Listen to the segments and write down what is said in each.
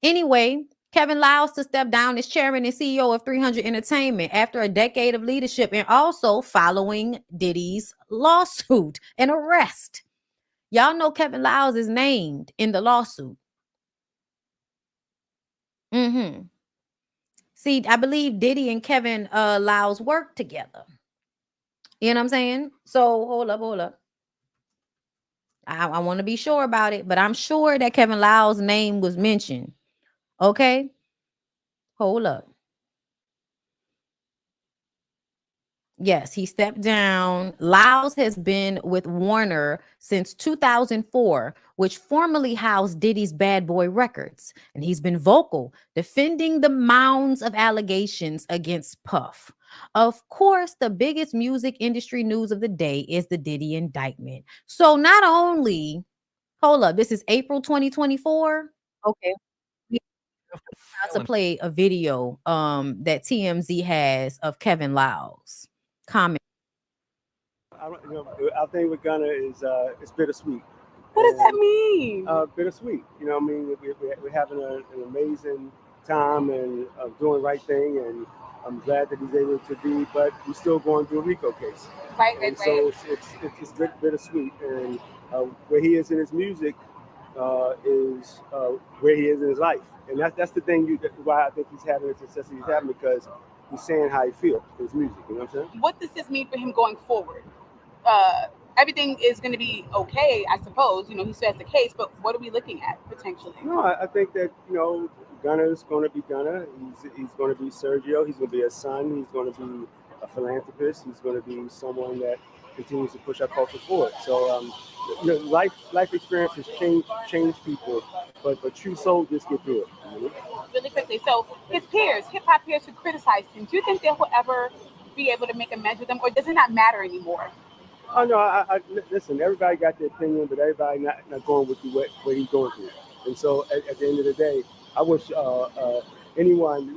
Anyway, Kevin Liles to step down as chairman and CEO of 300 Entertainment after a decade of leadership and also following Diddy's lawsuit and arrest. Y'all know Kevin Liles is named in the lawsuit. See, I believe Diddy and Kevin Liles work together. You know what I'm saying? So hold up. I want to be sure about it, but I'm sure that Kevin Liles' name was mentioned. Okay? Hold up. Yes, he stepped down. Liles has been with Warner since 2004, which formerly housed Diddy's Bad Boy Records. And he's been vocal, defending the mounds of allegations against Puff. Of course, the biggest music industry news of the day is the Diddy indictment. So not only, hold up, this is April 2024. Okay. We about to play a video that TMZ has of Kevin Liles. Comment. Our thing with Gunna is it's bittersweet. What does that mean? Bittersweet. You know, I mean, we're having an amazing time and doing the right thing, and I'm glad that he's able to be, but we're still going through a RICO case. Right. So it's bittersweet, and where he is in his music is where he is in his life, and that's the thing. Why I think he's having the success he's having, because he's saying how he feels with his music. You know what I'm saying? What does this mean for him going forward? Everything is going to be okay, I suppose. You know, he says the case, but what are we looking at potentially? No, I think that, you know, Gunna is going to be Gunna. He's going to be Sergio. He's going to be a son. He's going to be a philanthropist. He's going to be someone that continues to push our culture forward. So, you know, life experiences change people, but true soldiers get through it. You know? Really quickly, so his peers, hip hop peers who criticized him, do you think they will ever be able to make amends with them, or does it not matter anymore? Oh no, I listen. Everybody got their opinion, but everybody not going with what he's going through. And so at the end of the day, I wish anyone.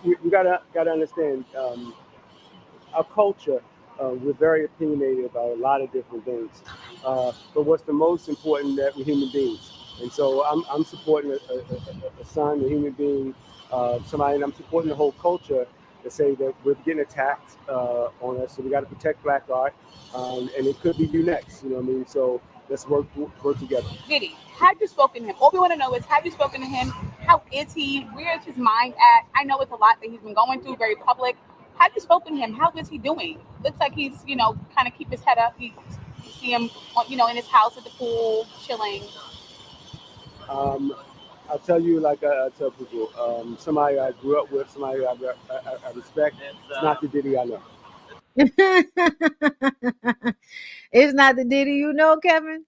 You gotta understand our culture. We're very opinionated about a lot of different things. But what's the most important, that we're human beings. And so I'm supporting a son, a human being, somebody, and I'm supporting the whole culture to say that we're getting attacked on us, so we got to protect Black art, and it could be you next. You know what I mean? So let's work together. Diddy, have you spoken to him? All we want to know is, have you spoken to him? How is he? Where is his mind at? I know it's a lot that he's been going through, very public. Have you spoken to him? How is he doing? Looks like he's, you know, kind of keep his head up. You see him, you know, in his house at the pool, chilling. I'll tell you, like I tell people, somebody I grew up with, somebody I respect. It's not the Diddy I know. It's not the Diddy you know, Kevin.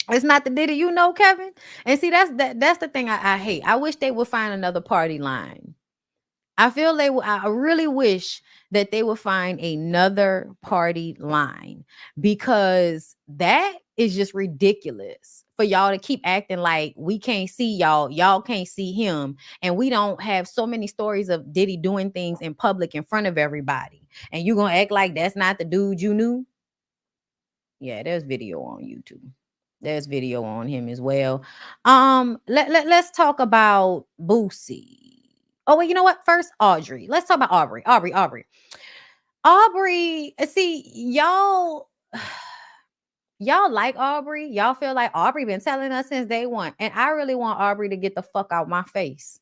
It's not the Diddy you know, Kevin. And see, that's the thing I hate. I wish they would find another party line. I feel I really wish that they would find another party line, because that is just ridiculous for y'all to keep acting like we can't see y'all can't see him, and we don't have so many stories of Diddy doing things in public in front of everybody, and you gonna act like that's not the dude you knew. Yeah, there's video on YouTube. There's video on him as well. Let's talk about Boosie. Oh, wait, you know what? First, Audrey. Let's talk about Aubrey. Aubrey, see, y'all like Aubrey. Y'all feel like Aubrey been telling us since day one. And I really want Aubrey to get the fuck out my face.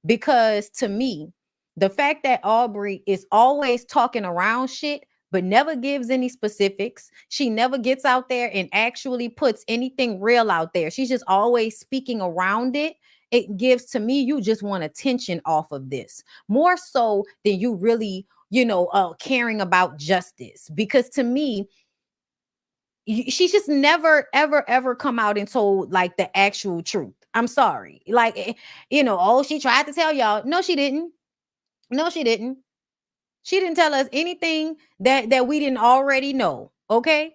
Because to me, the fact that Aubrey is always talking around shit, but never gives any specifics. She never gets out there and actually puts anything real out there. She's just always speaking around it. It gives to me, you just want attention off of this more so than you really, caring about justice. Because to me, she's just never, ever come out and told like the actual truth. I'm sorry. Like, oh, she tried to tell y'all. No, she didn't. No, she didn't. She didn't tell us anything that we didn't already know. Okay.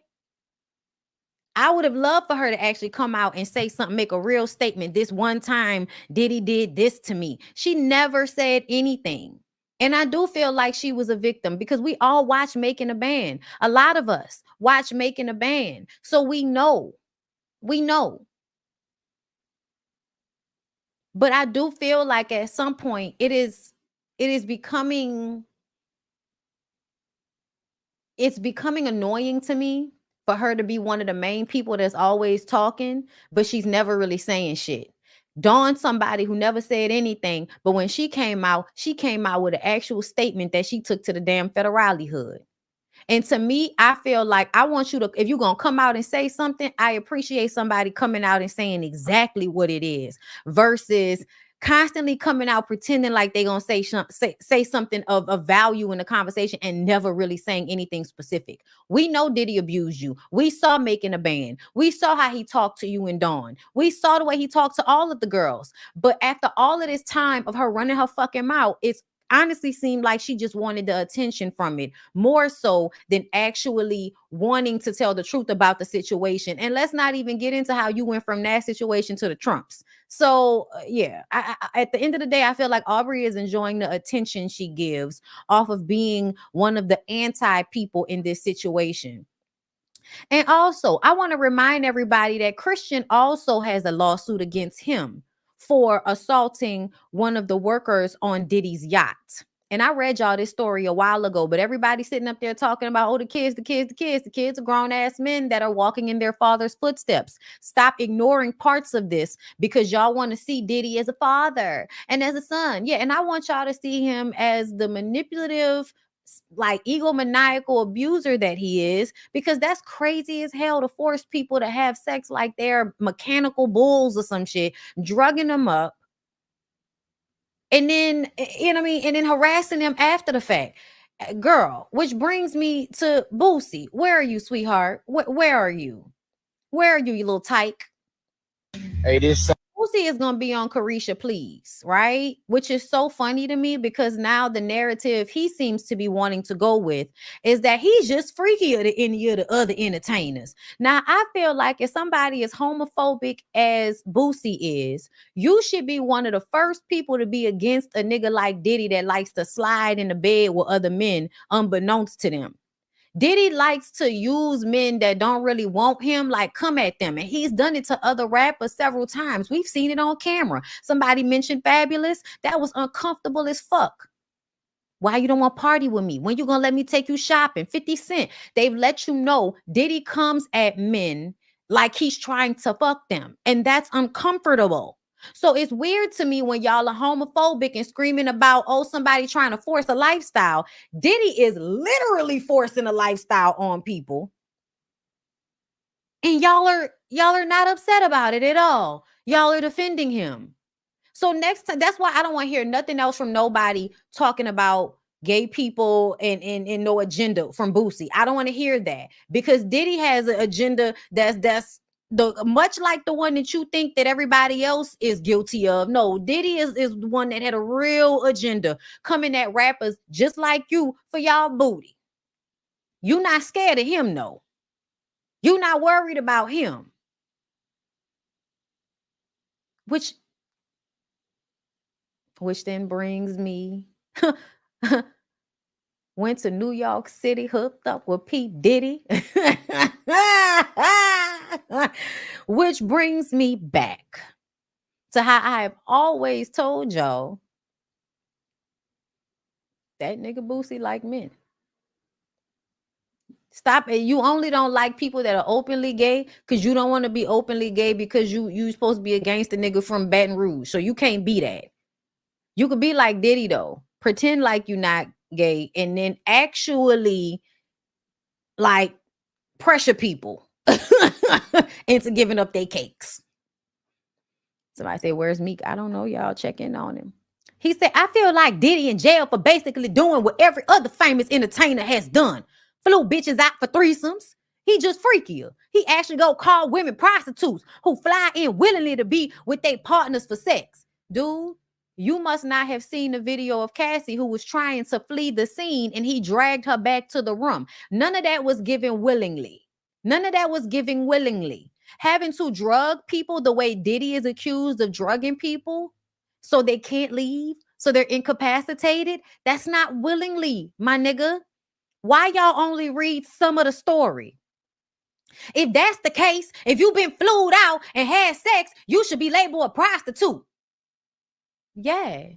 I would have loved for her to actually come out and say something, make a real statement. This one time Diddy did this to me. She never said anything. And I do feel like she was a victim, because we all watch Making a Band. A lot of us watch Making a Band. So we know. But I do feel like at some point it is becoming annoying to me for her to be one of the main people that's always talking, but she's never really saying shit. Dawn, somebody who never said anything, but when she came out with an actual statement that she took to the damn federale hood. And to me, I feel like I want you to, if you're going to come out and say something, I appreciate somebody coming out and saying exactly what it is versus constantly coming out pretending like they're going to say something of value in the conversation and never really saying anything specific. We know Diddy abused you. We saw Making a Band. We saw how he talked to you and Dawn. We saw the way he talked to all of the girls. But after all of this time of her running her fucking mouth, it's honestly seemed like she just wanted the attention from it more so than actually wanting to tell the truth about the situation. And let's not even get into how you went from that situation to the Trumps. So yeah, I, at the end of the day, I feel like Aubrey is enjoying the attention she gives off of being one of the anti people in this situation. And also, I want to remind everybody that Christian also has a lawsuit against him for assaulting one of the workers on Diddy's yacht. And I read y'all this story a while ago, but everybody sitting up there talking about, oh, the kids are grown ass men that are walking in their father's footsteps. Stop ignoring parts of this because y'all want to see Diddy as a father and as a son. Yeah, and I want y'all to see him as the manipulative, like egomaniacal abuser that he is, because that's crazy as hell to force people to have sex like they're mechanical bulls or some shit, drugging them up, and then, you know what I mean, and then harassing them after the fact. Girl, which brings me to Boosie. Where are you, sweetheart? Where are you? Where are you, you little tyke? Hey, this Boosie is going to be on Carisha Please, right? Which is so funny to me because now the narrative he seems to be wanting to go with is that he's just freakier than any of the other entertainers. Now, I feel like if somebody as homophobic as Boosie is, you should be one of the first people to be against a nigga like Diddy that likes to slide in the bed with other men unbeknownst to them. Diddy likes to use men that don't really want him, like come at them. And he's done it to other rappers several times. We've seen it on camera. Somebody mentioned Fabulous. That was uncomfortable as fuck. Why you don't want to party with me? When you gonna let me take you shopping? 50 Cent. They've let you know Diddy comes at men like he's trying to fuck them. And that's uncomfortable. So it's weird to me when y'all are homophobic and screaming about, oh, somebody trying to force a lifestyle. Diddy is literally forcing a lifestyle on people. And y'all are not upset about it at all. Y'all are defending him. So next time, that's why I don't want to hear nothing else from nobody talking about gay people and no agenda from Boosie. I don't want to hear that because Diddy has an agenda that's the much like the one that you think that everybody else is guilty of. No, Diddy is the one that had a real agenda coming at rappers just like you for y'all booty. You not scared of him, no. You not worried about him. Which then brings me went to New York City, hooked up with P. Diddy. Which brings me back to how I have always told y'all that nigga Boosie like men. Stop it. You only don't like people that are openly gay because you don't want to be openly gay because you supposed to be a gangster nigga from Baton Rouge. So you can't be that. You could be like Diddy though. Pretend like you're not gay and then actually like pressure people into giving up their cakes. Somebody say, where's Meek? I don't know. Y'all check in on him. He said, I feel like Diddy in jail for basically doing what every other famous entertainer has done. Flew bitches out for threesomes. He just freakier. He actually go call women prostitutes who fly in willingly to be with their partners for sex. Dude, you must not have seen the video of Cassie who was trying to flee the scene and he dragged her back to the room. None of that was given willingly. None of that was given willingly. Having to drug people the way Diddy is accused of drugging people so they can't leave, so they're incapacitated, that's not willingly, my nigga. Why y'all only read some of the story? If that's the case, if you've been flued out and had sex, you should be labeled a prostitute. Yeah.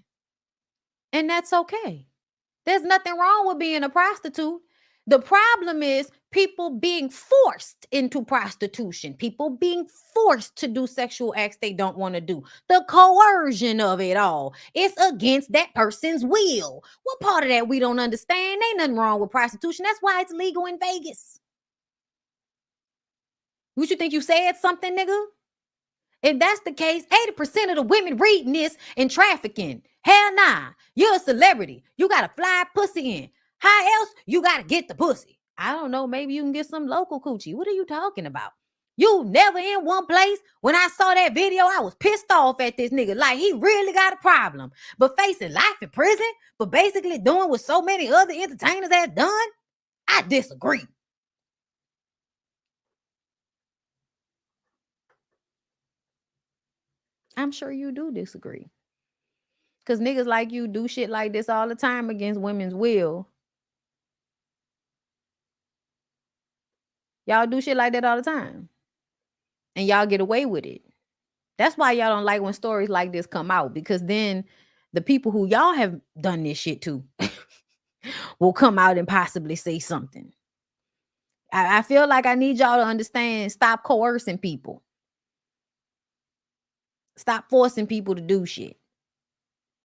And that's okay. There's nothing wrong with being a prostitute. The problem is people being forced into prostitution, people being forced to do sexual acts they don't want to do. The coercion of it all. It's against that person's will. What part of that we don't understand? Ain't nothing wrong with prostitution. That's why it's legal in Vegas. Would you think you said something, nigga? If that's the case, 80% of the women reading this and trafficking. Hell nah. You're a celebrity. You got to fly pussy in. How else you got to get the pussy? I don't know. Maybe you can get some local coochie. What are you talking about? You never in one place. When I saw that video, I was pissed off at this nigga. Like, he really got a problem. But facing life in prison for basically doing what so many other entertainers have done, I disagree. I'm sure you do disagree. Because niggas like you do shit like this all the time against women's will. Y'all do shit like that all the time. And y'all get away with it. That's why y'all don't like when stories like this come out. Because then the people who y'all have done this shit to will come out and possibly say something. I feel like I need y'all to understand, stop coercing people. Stop forcing people to do shit.